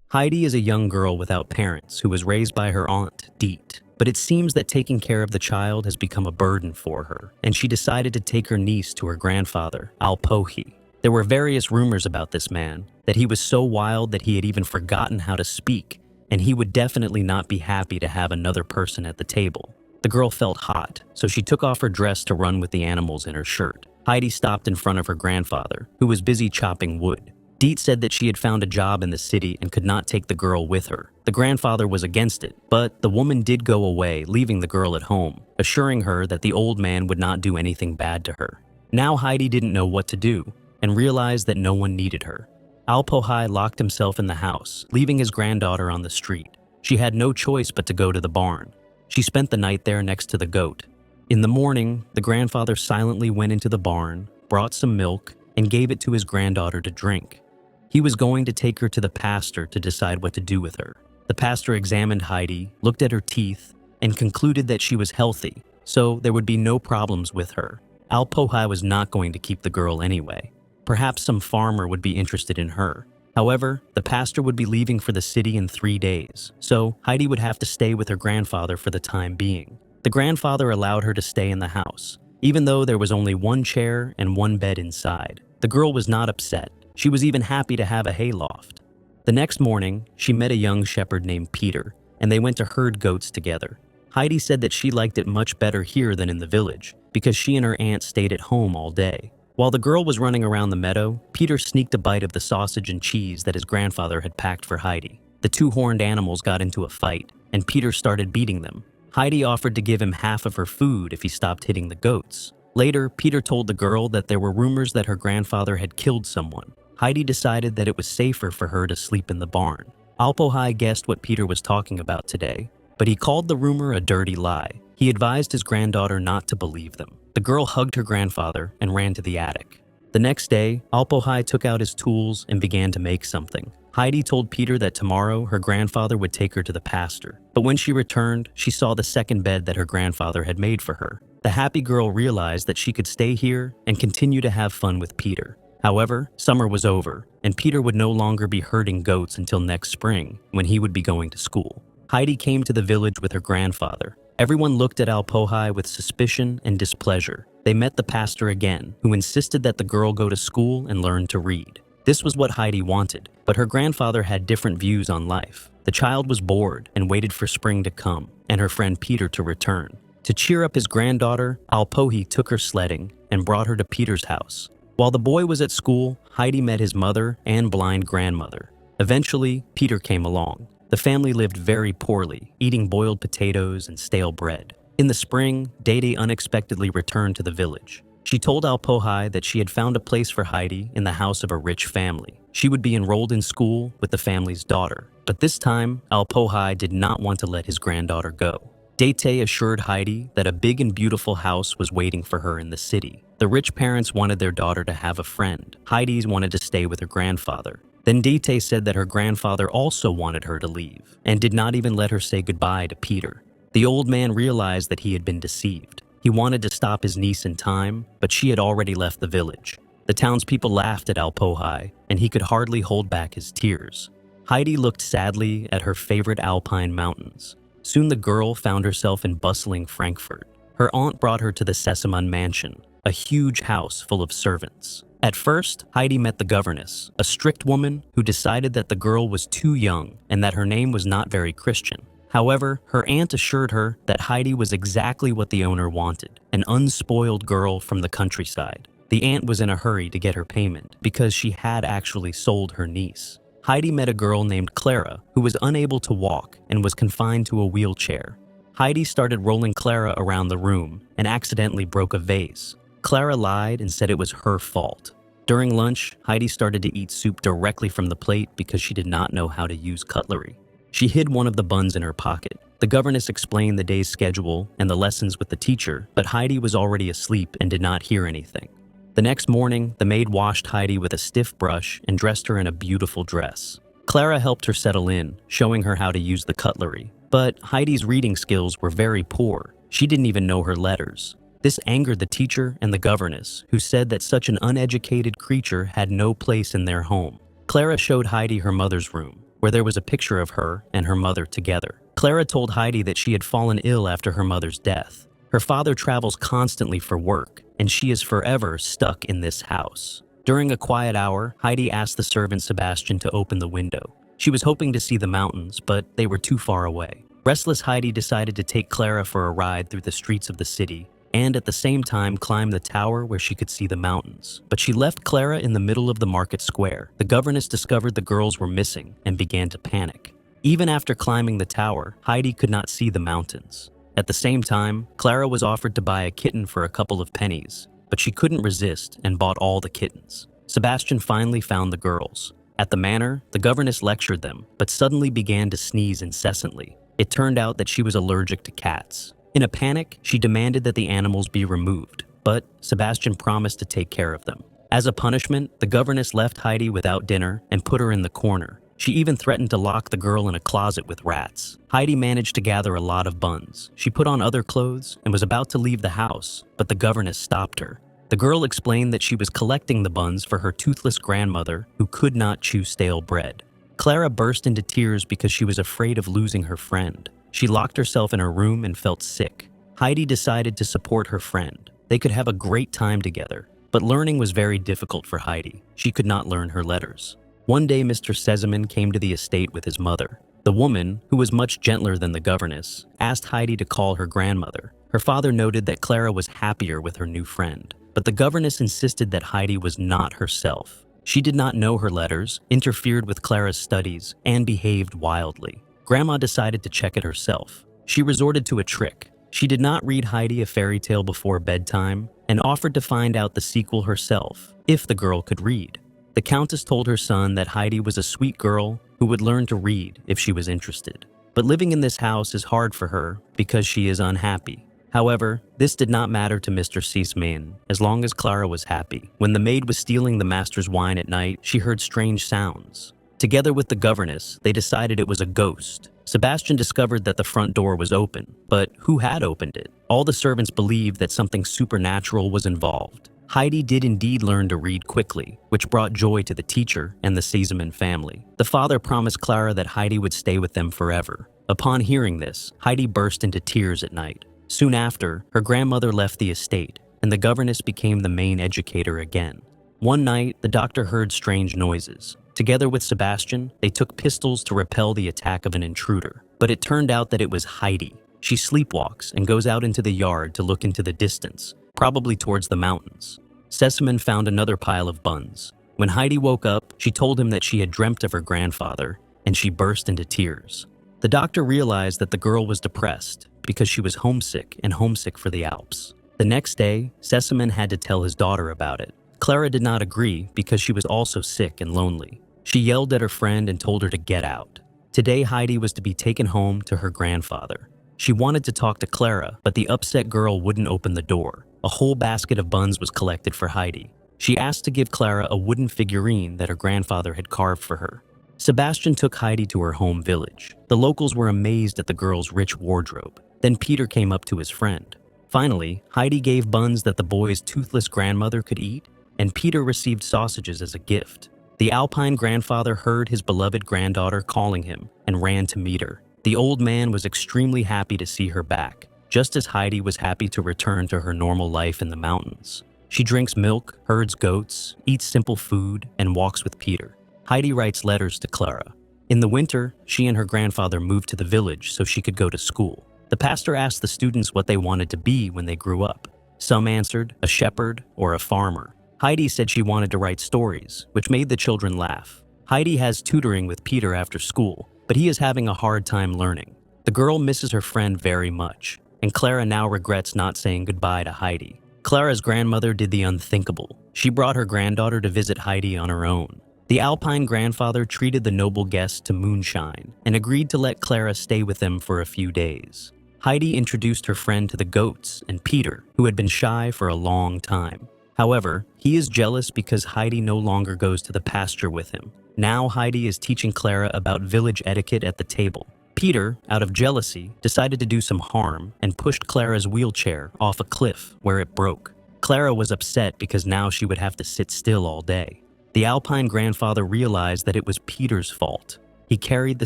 Heidi is a young girl without parents who was raised by her aunt, Deet. But it seems that taking care of the child has become a burden for her, and she decided to take her niece to her grandfather, Alpohi. There were various rumors about this man, that he was so wild that he had even forgotten how to speak, and he would definitely not be happy to have another person at the table. The girl felt hot, so she took off her dress to run with the animals in her shirt. Heidi stopped in front of her grandfather, who was busy chopping wood. Deet said that she had found a job in the city and could not take the girl with her. The grandfather was against it, but the woman did go away, leaving the girl at home, assuring her that the old man would not do anything bad to her. Now Heidi didn't know what to do, and realized that no one needed her. Alpohi locked himself in the house, leaving his granddaughter on the street. She had no choice but to go to the barn. She spent the night there next to the goat. In the morning, the grandfather silently went into the barn, brought some milk, and gave it to his granddaughter to drink. He was going to take her to the pastor to decide what to do with her. The pastor examined Heidi, looked at her teeth, and concluded that she was healthy, so there would be no problems with her. Alpohi was not going to keep the girl anyway. Perhaps some farmer would be interested in her. However, the pastor would be leaving for the city in 3 days, so Heidi would have to stay with her grandfather for the time being. The grandfather allowed her to stay in the house, even though there was only one chair and one bed inside. The girl was not upset. She was even happy to have a hayloft. The next morning, she met a young shepherd named Peter, and they went to herd goats together. Heidi said that she liked it much better here than in the village, because she and her aunt stayed at home all day. While the girl was running around the meadow, Peter sneaked a bite of the sausage and cheese that his grandfather had packed for Heidi. The two horned animals got into a fight, and Peter started beating them. Heidi offered to give him half of her food if he stopped hitting the goats. Later, Peter told the girl that there were rumors that her grandfather had killed someone. Heidi decided that it was safer for her to sleep in the barn. Alpohi guessed what Peter was talking about today, but he called the rumor a dirty lie. He advised his granddaughter not to believe them. The girl hugged her grandfather and ran to the attic. The next day, Alpohi took out his tools and began to make something. Heidi told Peter that tomorrow her grandfather would take her to the pastor, but when she returned, she saw the second bed that her grandfather had made for her. The happy girl realized that she could stay here and continue to have fun with Peter. However, summer was over, and Peter would no longer be herding goats until next spring, when he would be going to school. Heidi came to the village with her grandfather. Everyone looked at Alpohi with suspicion and displeasure. They met the pastor again, who insisted that the girl go to school and learn to read. This was what Heidi wanted, but her grandfather had different views on life. The child was bored and waited for spring to come, and her friend Peter to return. To cheer up his granddaughter, Alpohi took her sledding and brought her to Peter's house. While the boy was at school, Heidi met his mother and blind grandmother. Eventually, Peter came along. The family lived very poorly, eating boiled potatoes and stale bread. In the spring, Dede unexpectedly returned to the village. She told Alpohi that she had found a place for Heidi in the house of a rich family. She would be enrolled in school with the family's daughter. But this time, Alpohi did not want to let his granddaughter go. Dede assured Heidi that a big and beautiful house was waiting for her in the city. The rich parents wanted their daughter to have a friend. Heidi's wanted to stay with her grandfather. Then Dede said that her grandfather also wanted her to leave, and did not even let her say goodbye to Peter. The old man realized that he had been deceived. He wanted to stop his niece in time, but she had already left the village. The townspeople laughed at Alpohi, and he could hardly hold back his tears. Heidi looked sadly at her favorite alpine mountains. Soon the girl found herself in bustling Frankfurt. Her aunt brought her to the Sesamon mansion, a huge house full of servants. At first, Heidi met the governess, a strict woman who decided that the girl was too young and that her name was not very Christian. However, her aunt assured her that Heidi was exactly what the owner wanted, an unspoiled girl from the countryside. The aunt was in a hurry to get her payment because she had actually sold her niece. Heidi met a girl named Clara who was unable to walk and was confined to a wheelchair. Heidi started rolling Clara around the room and accidentally broke a vase. Clara lied and said it was her fault. During lunch, Heidi started to eat soup directly from the plate because she did not know how to use cutlery. She hid one of the buns in her pocket. The governess explained the day's schedule and the lessons with the teacher, but Heidi was already asleep and did not hear anything. The next morning, the maid washed Heidi with a stiff brush and dressed her in a beautiful dress. Clara helped her settle in, showing her how to use the cutlery. But Heidi's reading skills were very poor. She didn't even know her letters. This angered the teacher and the governess, who said that such an uneducated creature had no place in their home. Clara showed Heidi her mother's room. where there was a picture of her and her mother together. Clara told Heidi that she had fallen ill after her mother's death. Her father travels constantly for work, and she is forever stuck in this house. During a quiet hour, Heidi asked the servant Sebastian to open the window. She was hoping to see the mountains, but they were too far away. Restless Heidi decided to take Clara for a ride through the streets of the city, and at the same time climb the tower where she could see the mountains. But she left Clara in the middle of the market square. The governess discovered the girls were missing and began to panic. Even after climbing the tower, Heidi could not see the mountains. At the same time, Clara was offered to buy a kitten for a couple of pennies, but she couldn't resist and bought all the kittens. Sebastian finally found the girls. At the manor, the governess lectured them, but suddenly began to sneeze incessantly. It turned out that she was allergic to cats. In a panic, she demanded that the animals be removed, but Sebastian promised to take care of them. As a punishment, the governess left Heidi without dinner and put her in the corner. She even threatened to lock the girl in a closet with rats. Heidi managed to gather a lot of buns. She put on other clothes and was about to leave the house, but the governess stopped her. The girl explained that she was collecting the buns for her toothless grandmother who could not chew stale bread. Clara burst into tears because she was afraid of losing her friend. She locked herself in her room and felt sick. Heidi decided to support her friend. They could have a great time together, but learning was very difficult for Heidi. She could not learn her letters. One day, Mr. Sesemann came to the estate with his mother. The woman, who was much gentler than the governess, asked Heidi to call her grandmother. Her father noted that Clara was happier with her new friend, but the governess insisted that Heidi was not herself. She did not know her letters, interfered with Clara's studies, and behaved wildly. Grandma decided to check it herself. She resorted to a trick. She did not read Heidi a fairy tale before bedtime and offered to find out the sequel herself, if the girl could read. The Countess told her son that Heidi was a sweet girl who would learn to read if she was interested. But living in this house is hard for her because she is unhappy. However, this did not matter to Mr. Sesemann as long as Clara was happy. When the maid was stealing the master's wine at night, she heard strange sounds. Together with the governess, they decided it was a ghost. Sebastian discovered that the front door was open, but who had opened it? All the servants believed that something supernatural was involved. Heidi did indeed learn to read quickly, which brought joy to the teacher and the Sesemann family. The father promised Clara that Heidi would stay with them forever. Upon hearing this, Heidi burst into tears at night. Soon after, her grandmother left the estate, and the governess became the main educator again. One night, the doctor heard strange noises. Together with Sebastian, they took pistols to repel the attack of an intruder. But it turned out that it was Heidi. She sleepwalks and goes out into the yard to look into the distance, probably towards the mountains. Sesemann found another pile of buns. When Heidi woke up, she told him that she had dreamt of her grandfather, and she burst into tears. The doctor realized that the girl was depressed because she was homesick for the Alps. The next day, Sesemann had to tell his daughter about it. Clara did not agree because she was also sick and lonely. She yelled at her friend and told her to get out. Today, Heidi was to be taken home to her grandfather. She wanted to talk to Clara, but the upset girl wouldn't open the door. A whole basket of buns was collected for Heidi. She asked to give Clara a wooden figurine that her grandfather had carved for her. Sebastian took Heidi to her home village. The locals were amazed at the girl's rich wardrobe. Then Peter came up to his friend. Finally, Heidi gave buns that the boy's toothless grandmother could eat, and Peter received sausages as a gift. The Alpine grandfather heard his beloved granddaughter calling him and ran to meet her. The old man was extremely happy to see her back, just as Heidi was happy to return to her normal life in the mountains. She drinks milk, herds goats, eats simple food, and walks with Peter. Heidi writes letters to Clara. In the winter, she and her grandfather moved to the village so she could go to school. The pastor asked the students what they wanted to be when they grew up. Some answered, a shepherd or a farmer. Heidi said she wanted to write stories, which made the children laugh. Heidi has tutoring with Peter after school, but he is having a hard time learning. The girl misses her friend very much, and Clara now regrets not saying goodbye to Heidi. Clara's grandmother did the unthinkable. She brought her granddaughter to visit Heidi on her own. The Alpine grandfather treated the noble guest to moonshine and agreed to let Clara stay with them for a few days. Heidi introduced her friend to the goats and Peter, who had been shy for a long time. However, he is jealous because Heidi no longer goes to the pasture with him. Now Heidi is teaching Clara about village etiquette at the table. Peter, out of jealousy, decided to do some harm and pushed Clara's wheelchair off a cliff where it broke. Clara was upset because now she would have to sit still all day. The Alpine grandfather realized that it was Peter's fault. He carried the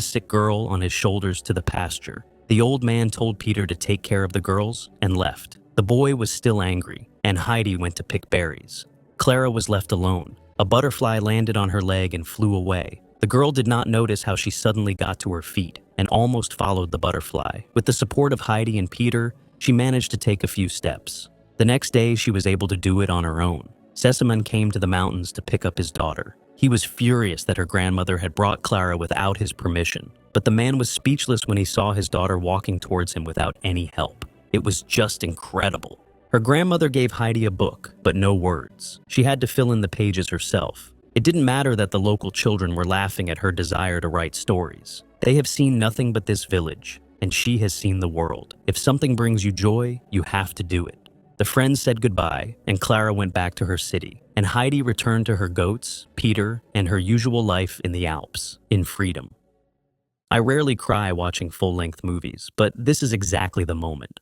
sick girl on his shoulders to the pasture. The old man told Peter to take care of the girls and left. The boy was still angry, and Heidi went to pick berries. Clara was left alone. A butterfly landed on her leg and flew away. The girl did not notice how she suddenly got to her feet and almost followed the butterfly. With the support of Heidi and Peter, she managed to take a few steps. The next day, she was able to do it on her own. Sesamon came to the mountains to pick up his daughter. He was furious that her grandmother had brought Clara without his permission, but the man was speechless when he saw his daughter walking towards him without any help. It was just incredible. Her grandmother gave Heidi a book, but no words. She had to fill in the pages herself. It didn't matter that the local children were laughing at her desire to write stories. They have seen nothing but this village, and she has seen the world. If something brings you joy, you have to do it. The friends said goodbye, and Clara went back to her city, and Heidi returned to her goats, Peter, and her usual life in the Alps, in freedom. I rarely cry watching full-length movies, but this is exactly the moment.